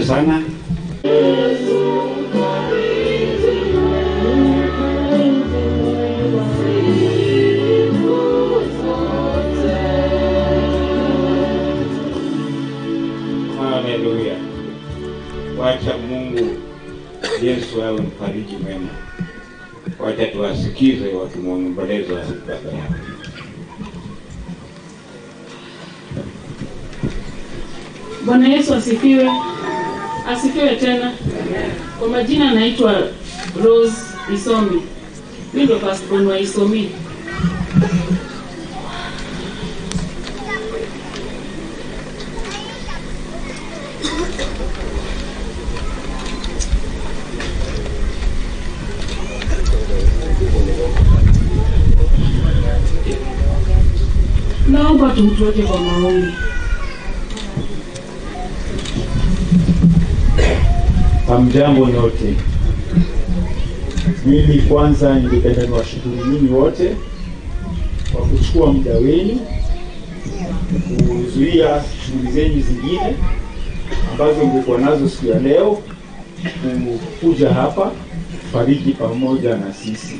sana. Haleluya. Wacha Mungu Yesu awe mfariji mwema. Wacha tuwasikize wakimwomboleza baba yao. Bwana Yesu asifiwe. Asifiwe tena. Kwa majina naitwa Rose Isomi. Mimi ndo firstborn wa Isomi. Naomba tumtoke kwa maombi. Hamjambo nyote. Mimi kwanza ningependa niwashukuru nyinyi wote kwa kuchukua muda wenu kuzuia shughuli zenu zingine ambazo mlikuwa nazo siku ya leo kuja hapa fariji pamoja na sisi.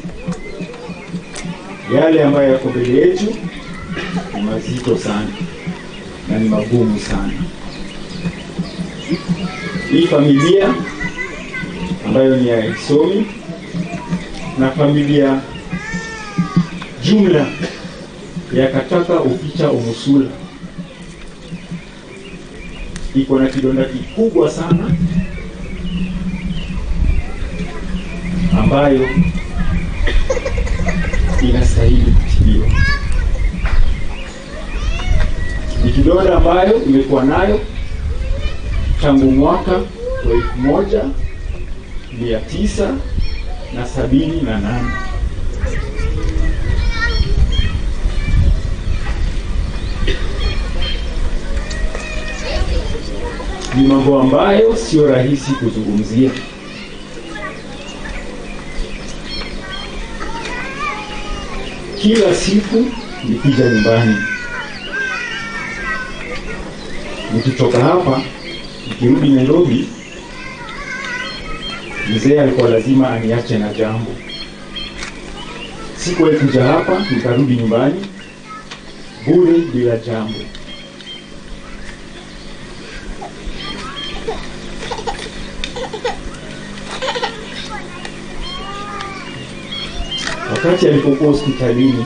Yale ambayo yako mbele yetu ni mazito sana na ni magumu sana. Hii familia ambayo ni ya Isomi na familia jumla ya Kataka Ukicha Umusula iko na kidonda kikubwa sana ambayo inastahili kutibiwa. Ni kidonda ambayo imekuwa nayo tangu mwaka wa 1978. Ni mambo ambayo sio rahisi kuzungumzia. Kila siku nikija nyumbani, nikitoka hapa nikirudi Nairobi, mzee alikuwa lazima aniache na jambo. Sikuwahi kuja hapa nikarudi nyumbani bure bila jambo. Wakati alipokuwa hospitalini,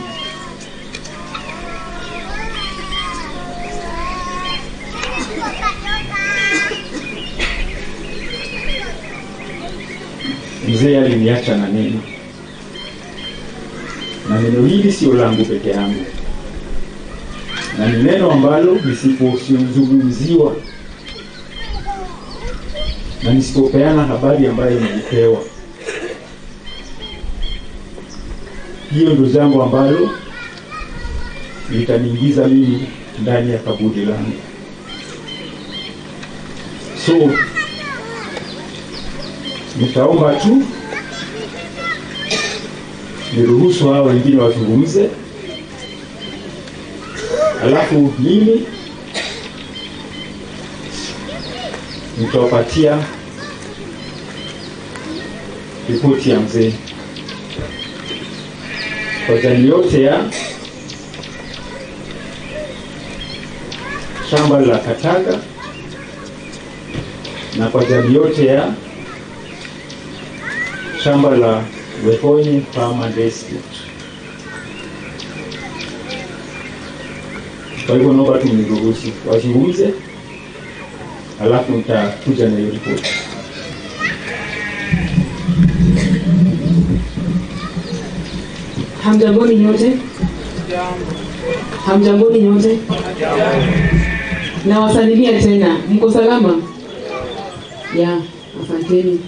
mzee aliniacha na neno. Na neno hili sio langu peke yangu. Na ni neno ambalo lisipozungumziwa na nisipopeana habari ambayo nilipewa, hiyo ndio jambo ambalo litaniingiza mimi ndani ya kaburi langu. So nitaomba tu niruhusu hao wengine wazungumze, alafu mimi nitawapatia ripoti ya mzee kwa jamii yote ya shamba la Kataka na kwa jamii yote ya shamba la Wehonyi Farm and Estate. Kwa hivyo naomba tu mniruhusu wazungumze, alafu nitakuja na hiyo ripoti. Hamjamboni nyote? Hamjamboni nyote? Na wasalimia tena. Mko salama? Ya, asanteni.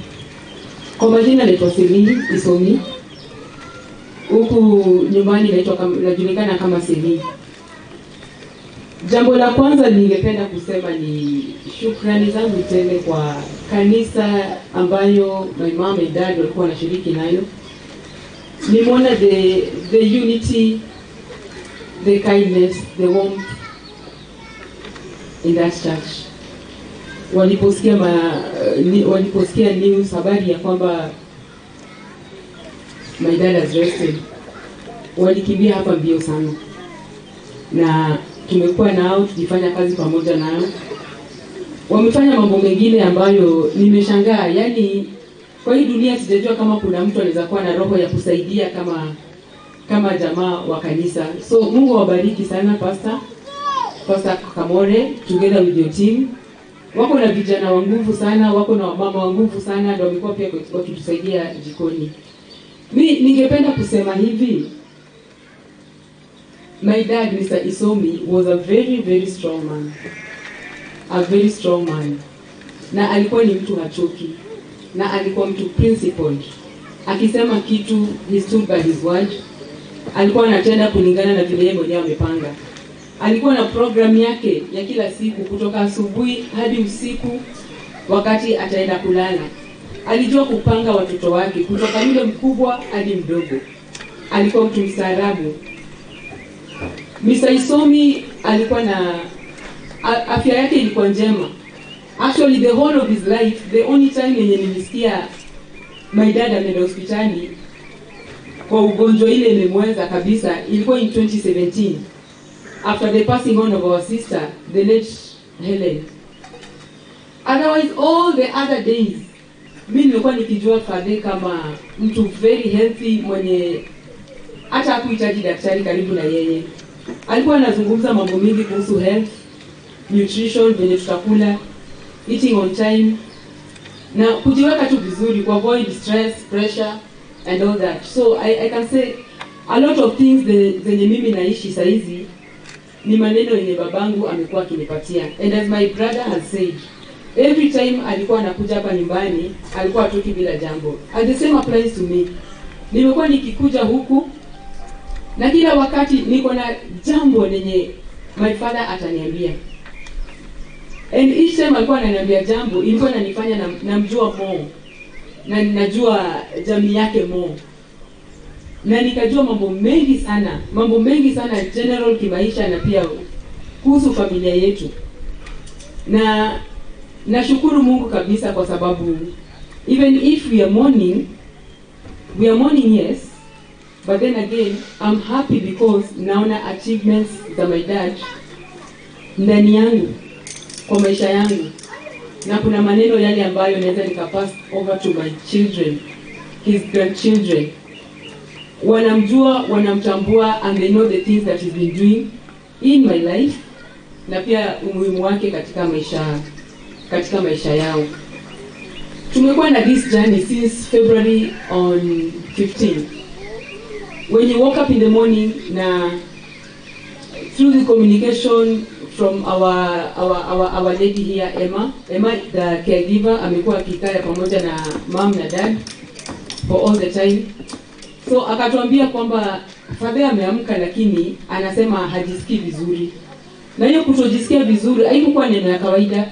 Kwa majina naitwa Seli Isomi. Huku nyumbani najulikana kama Seli. Jambo la kwanza ningependa kusema ni shukrani zangu tele kwa kanisa ambayo my mom and dad walikuwa wanashiriki nayo. Nimeona the unity, the kindness, the warmth in that church. waliposikia news habari ya kwamba my dad has rested, walikimbia hapa mbio sana, na tumekuwa nao tukifanya kazi pamoja nao. Wamefanya mambo mengine ambayo nimeshangaa, yani kwa hii dunia sijajua kama kuna mtu anaweza kuwa na roho ya kusaidia kama jamaa wa kanisa. So Mungu awabariki sana Pastor Kamore together with your team. Wako na vijana wa nguvu sana, wako na mama wa nguvu sana, ndio wamekuwa pia wakitusaidia jikoni. Mimi ningependa kusema hivi, my dad Mr. Isomi was a very very strong man. A very strong man. Na alikuwa ni mtu hachoki. Na alikuwa mtu principled. Akisema kitu, he stood by his word. Alikuwa anatenda kulingana na vile yeye mwenyewe amepanga. Alikuwa na program yake ya kila siku kutoka asubuhi hadi usiku wakati ataenda kulala. Alijua kupanga watoto wake kutoka yule mkubwa hadi mdogo. Alikuwa mtu mstaarabu. Mr. Isomi alikuwa na afya yake ilikuwa njema. Actually the whole of his life, the only time yenye nilisikia my dad ameenda hospitali kwa ugonjwa ile imemweza kabisa ilikuwa in 2017 after the passing on of our sister, the late Helen. Otherwise all the other days mimi nilikuwa nikijua Fadhe kama mtu very healthy, mwenye hata hakuhitaji daktari karibu na yeye. Alikuwa anazungumza mambo mengi kuhusu health, nutrition, venye tutakula, eating on time, na kujiweka tu vizuri, ku avoid stress, pressure and all that. So I can say a lot of things zenye mimi naishi saizi ni maneno yenye babangu amekuwa akinipatia. And as my brother has said, every time alikuwa anakuja hapa nyumbani alikuwa atoki bila jambo. And the same applies to me. Nimekuwa nikikuja huku na kila wakati niko na jambo lenye my father ataniambia. And each time alikuwa ananiambia jambo ilikuwa inanifanya namjua more. Na ninajua jamii yake more. Na nikajua mambo mengi sana general kimaisha na pia kuhusu familia yetu. Na nashukuru Mungu kabisa kwa sababu even if we are mourning yes, but then again I'm happy because naona achievements za my dad ndani yangu kwa maisha yangu, na kuna maneno yale ambayo naweza nikapass over to my children, his grandchildren. Wanamjua, wanamtambua, and they know the things that he's been doing in my life, na pia umuhimu wake katika maisha yao. Tumekuwa na this journey since February on 15. When you woke up in the morning, na through the communication from our lady here, Emma, the caregiver, amekuwa akikaa pamoja na mom na dad for all the time. So akatuambia kwamba Fadhe ameamka lakini anasema hajisikii vizuri. Na hiyo kutojisikia vizuri haikuwa neno ya kawaida.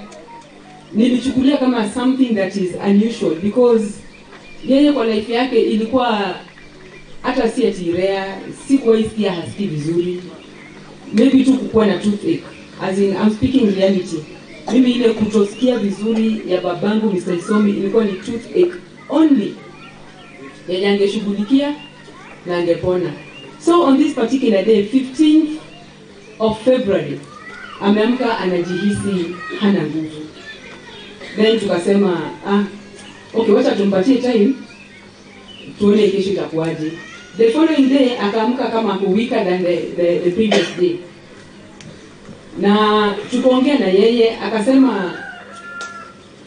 Nilichukulia kama something that is unusual because yeye kwa life yake ilikuwa hata si ati rare, sikuwahi sikia hasikii vizuri. Maybe tu kukuwa na toothache. As in I'm speaking reality. Mimi ile kutosikia vizuri ya babangu Mr. Isomi ilikuwa ni toothache only. Yeye angeshughulikia na angepona. So on this particular day, 15th of February, ameamka anajihisi hana nguvu. Then tukasema okay, wacha tumpatie time tuone kesho itakuwaje. The following day akaamka kama weaker than the previous day. Na tukaongea na yeye akasema,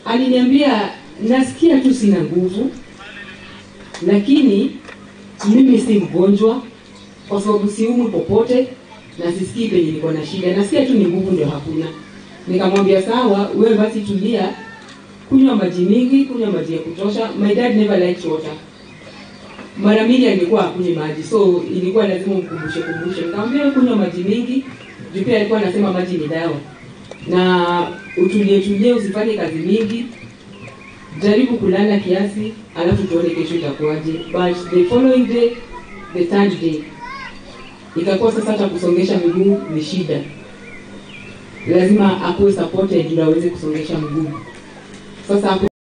aliniambia nasikia tu sina nguvu, lakini mimi si mgonjwa kwa sababu siumwi popote na sisikii penye niko na shida, nasikia tu ni nguvu ndio hakuna. Nikamwambia sawa, wewe basi tulia, kunywa maji mingi, kunywa maji ya kutosha. My dad never liked water. Mara mingi alikuwa hakunywi maji, so ilikuwa lazima umkumbushe. Nikamwambia kunywa maji mingi, juu pia alikuwa anasema maji ni dawa. Na utulie, usifanye kazi mingi. Jaribu kulala kiasi, alafu tuone kesho itakuwaje. But the following day, the third day, ikakuwa sasa hata kusongesha miguu ni shida. lazima akuwe supported ndio aweze kusongesha mguu. Sasa hapo